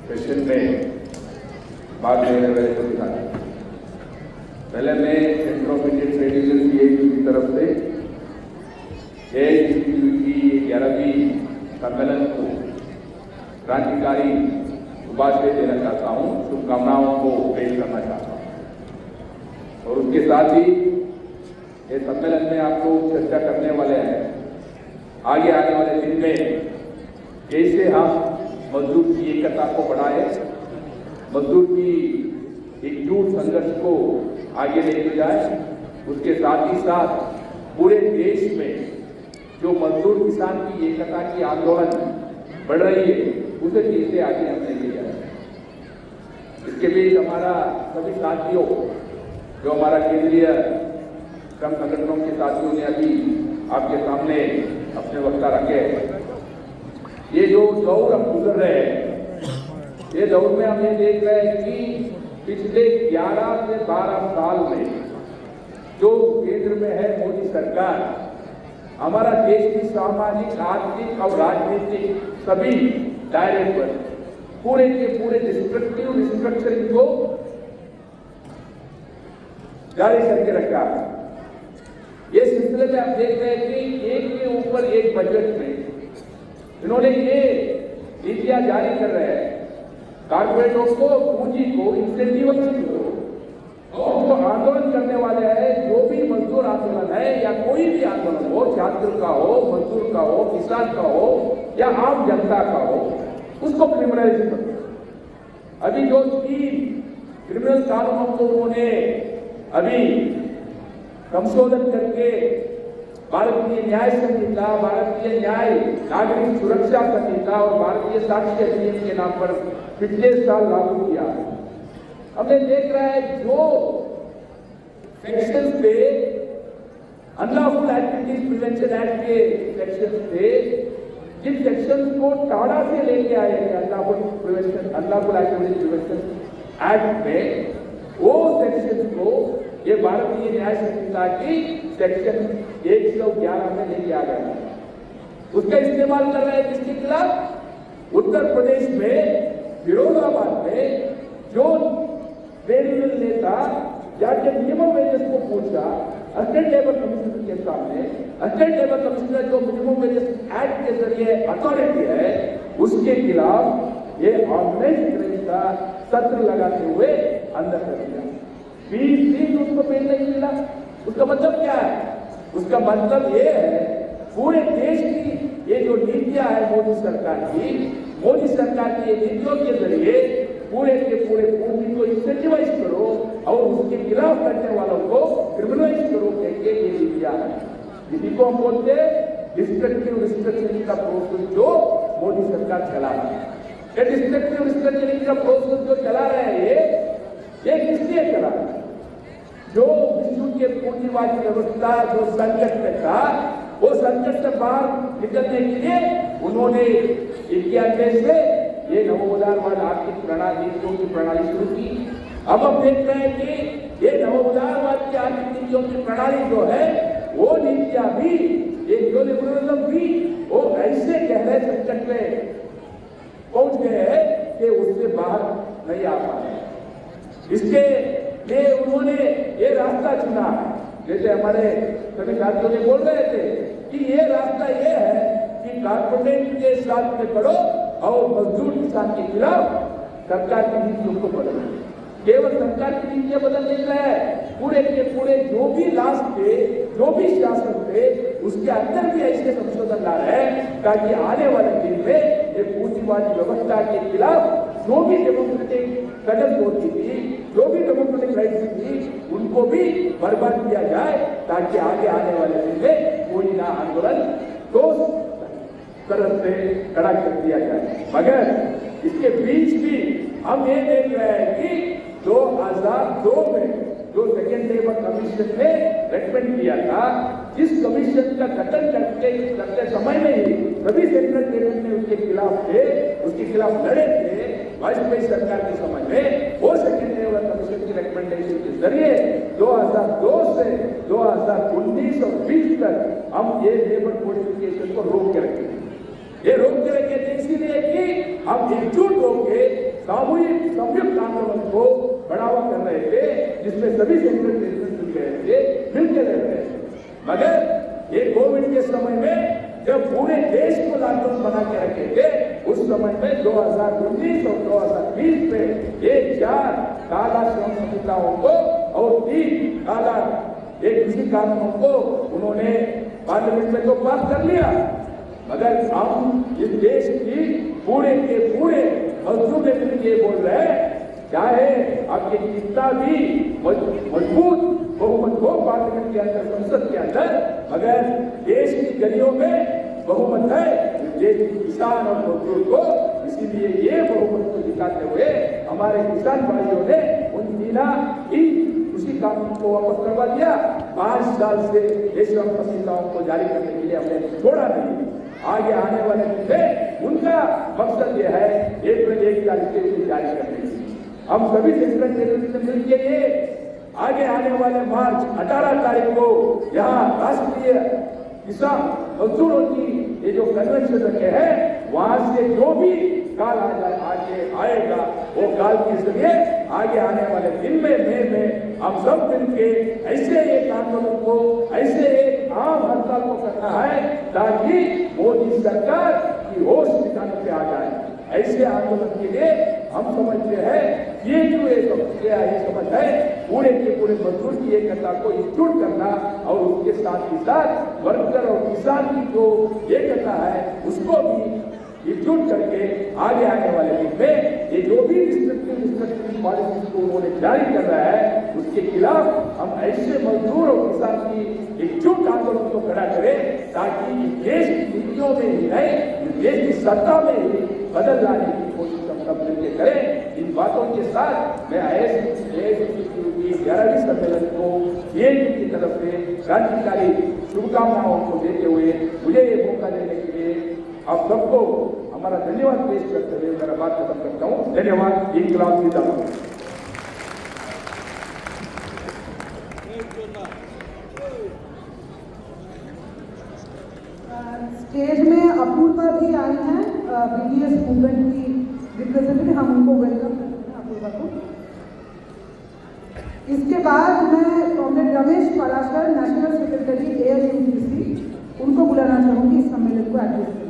Session में भाग लेने वाले अधिकारी, पहले मैं centre of Indian trade union की तरफ से AICTU की 11वीं सम्मेलन को क्रांतिकारी शुभाशय देना चाहता हूँ, शुभकामनाओं को पेश करना चाहता हूँ। और उसके साथ ही ये सम्मेलन में आप लोग चर्चा करने वाले हैं आगे आने वाले दिन में कैसे हम मजदूर की एकता को बढ़ाए, मजदूर की एकजुट संघर्ष को आगे लेके जाए। उसके साथ ही साथ पूरे देश में जो मजदूर किसान की एकता की आंदोलन बढ़ रही है उसे कैसे आगे हम लेके जाए। इसके बीच हमारा सभी साथियों, जो हमारा केंद्रीय श्रम संगठनों के साथियों ने अभी आपके सामने अपने वक्ता रखे, ये जो दौर हम गुजर रहे हैं, ये दौर में हम ये देख रहे हैं कि पिछले 11 से 12 साल में जो केंद्र में है मोदी सरकार, हमारा देश की सामाजिक, आर्थिक और राजनीतिक सभी दायरे पर पूरे के पूरे डिस्ट्रक्टिव रिस्ट्रक्चरिंग को जारी करके रखा। ये सिलसिले में आप देख रहे हैं कि एक के ऊपर एक बजट में इन्होंने ये नीतियां जारी कर रहे हैं, कारपोरेटों को, पूंजी को इंसेंटिव को, और जो आंदोलन करने वाले हैं, जो भी मजदूर आंदोलन है या कोई भी आंदोलन हो, छात्र का हो, मजदूर का हो, किसान का हो या आम जनता का हो, उसको क्रिमिनलाइज कर। अभी जो 3 क्रिमिनल कानूनों को उन्होंने अभी संशोधन करके भारतीय न्याय संहिता, भारतीय न्याय नागरिक सुरक्षा संहिता और भारतीय साक्ष्य अधिनियम के नाम पर पिछले साल लागू किया। हमने देख रहा है जो सेक्शन थे, अनलॉफुल एक्टिविटीज प्रिवेंशन एक्ट के सेक्शन थे, जिन सेक्शन को टाड़ा से लेके आए हैं अनलॉफुल एक्टिविटीज प्रिवेंशन एक्ट में, वो सेक्शन को ये भारतीय न्याय संहिता की सेक्शन 111 में लेके आ गया। उसका इस्तेमाल कर रहे हैं किसके खिलाफ? उत्तर प्रदेश में फिरोजाबाद में जो ट्रेड यूनियन नेता जाके मिनिमम वेजेस को पूछा स्टेट लेबर कमिश्नर के सामने, स्टेट लेबर कमिश्नर जो मिनिमम वेजेस एक्ट के जरिए अथॉरिटी है, उसके खिलाफ ये ऑर्गेनाइज्ड क्राइम का सत्र लगाते हुए अंदर कर दिया। 20 दिन उसको पेश नहीं मिला। उसका मतलब क्या है? उसका मतलब ये है पूरे देश की ये जो नीतियां है मोदी सरकार की ये नीतियों के जरिए पूरे के पूरे पूंजी को इंसेंटिवाइज करो और उसके खिलाफ करने वालों को क्रिमिनलाइज करो कहकर ये नीतियां है। इसी को हम बोलते हैं डिस्ट्रक्टिव रिस्ट्रक्चरिंग का प्रोसेस जो मोदी सरकार चला रही है। ये डिस्ट्रक्टिव रिस्ट्रक्चरिंग का प्रोसेस जो चला रहे हैं ये किसलिए चला रहा है? जो विश्व के पूंजीवादी व्यवस्था जो संकट में था, वो संकट से बाहर निकलने के लिए उन्होंने 91 से ये नवोदारवाद आर्थिक प्रणाली नीतियों की प्रणाली शुरू की। अब हम देख रहे हैं कि ये नवोदारवाद की आर्थिक नीतियों की प्रणाली जो है, वो नीतियां भी, ये जो लिबरलिज्म भी, वो ऐसे गहरे संकट में पहुंच गए हैं कि उससे बाहर नहीं आ पा रहे। इसके लिए उन्होंने ये रास्ता चुना है, जैसे हमारे सभी साथियों ने बोल रहे थे कि ये रास्ता ये है कि कारपोरेट के साथ में करो और मजदूर किसान के खिलाफ सरकार की नीतियों को बदलो। केवल सरकार की नीतियां बदल नहीं रहा है, पूरे के पूरे जो भी लास्ट थे, जो भी शासन थे, उसके अंदर भी ऐसे संशोधन ला रहे हैं ताकि आने वाले दिन में ये पूंजीवादी व्यवस्था के खिलाफ जो भी डेमोक्रेटिक कदम होती थी, जो भी डेमोक्रेटिक राइट्स थी, उनको भी बर्बाद किया जाए ताकि आगे आने वाले दिन में कोई ना आंदोलन तो तरफ से खड़ा कर दिया जाए। मगर इसके बीच भी हम ये देख रहे हैं कि 2002 में जो सेकेंड लेबर कमीशन ने रेकमेंड किया था, जिस कमीशन का गठन करते समय में ही सभी सेंट्रल गवर्नमेंट ने उसके खिलाफ लड़े थे वाजपेयी सरकार के समय में, वो सेकेंड लेबर कमीशन की रिकमेंडेशन के जरिए 2002 से 2019 और 20 तक हम ये लेबर कोडिफिकेशन को रोक के रखेंगे। ये रोक के रखे थे इसीलिए एकजुट होकर सामूहिक संयुक्त आंदोलन को बढ़ावा कर रहे थे, जिसमें सभी सेंट्रल प्रेसिडेंट मिल गए थे, मिलकर रह रहे थे। मगर ये कोविड के समय में जब पूरे देश को लॉकडाउन बना के रखे थे, उस समय में 2019 और 2020 में ये 4 काला श्रम संहिताओं को और 3 काला एक कृषि कानूनों को उन्होंने पार्लियामेंट में तो पास कर लिया। मगर हम इस देश की पूरे के पूरे मजदूर नेतृत्व ये बोल रहे हैं, चाहे आपके कितना भी मजबूत बहुमत हो पार्लियामेंट के अंदर, संसद के अंदर, मगर देश की गलियों में बहुमत है देश के किसान और मजदूर को। इसीलिए ये बहुमत को दिखाते हुए हमारे किसान भाइयों ने उन 3 कृषि कानून को वापस करवा दिया। 5 साल से ये श्रम संहिताओं को जारी करने के लिए हमने छोड़ा नहीं। आगे आने वाले दिन में उनका मकसद यह है 1 तारीख से जारी करने की। हम सभी सेंट्रल टेरिटरी से मिलकर ये आगे आने वाले मार्च 18 तारीख को यहाँ राष्ट्रीय किसान मजदूरों की ये जो कन्वेंशन रखे हैं, वहां से जो भी काल आगे आएगा वो काल के जरिए आगे आने वाले दिन में हम सब मिलके ऐसे एक आंदोलन को, ऐसे एक आम हड़ताल को करना है ताकि मोदी सरकार की होश ठिकाने पे आ जाए। ऐसे आंदोलन के लिए हम समझते हैं ये जो ये समझ है पूरे के पूरे मजदूर की एकता को एकजुट करना और उसके साथ ही साथ वर्कर और किसान की जो एकता है उसको भी एकजुट करके आगे आने वाले दिन में ये जो भी रिस्ट्रिक्टिव पॉलिसी को उन्होंने जारी कर रहा है उसके खिलाफ हम ऐसे मजदूर और किसान की एकजुट आंदोलन को खड़ा करें ताकि देश की नीतियों में ही नहीं, देश की सत्ता में ही बदल लाने की कोशिश हम सब मिलकर करें। इन बातों के साथ मैं AICTU 11वीं सम्मेलन को AICTU की तरफ से क्रांतिकारी शुभकामनाओं को देते हुए मुझे ये मौका देने के लिए आप सबको हमारा धन्यवाद पेश करते हुए मेरा बात खत्म करता हूँ। धन्यवाद। इंकलाब जिंदाबाद। स्टेज में अपूर्वा भी आई हैं, BDS मूवमेंट की रिप्रेजेंटेटिव, हम उनको वेलकम करते हैं अपूर्वा को। इसके बाद मैं comrade Ramesh Parashar, national secretary AICTU, उनको बुलाना चाहूंगी इस सम्मेलन को एड्रेस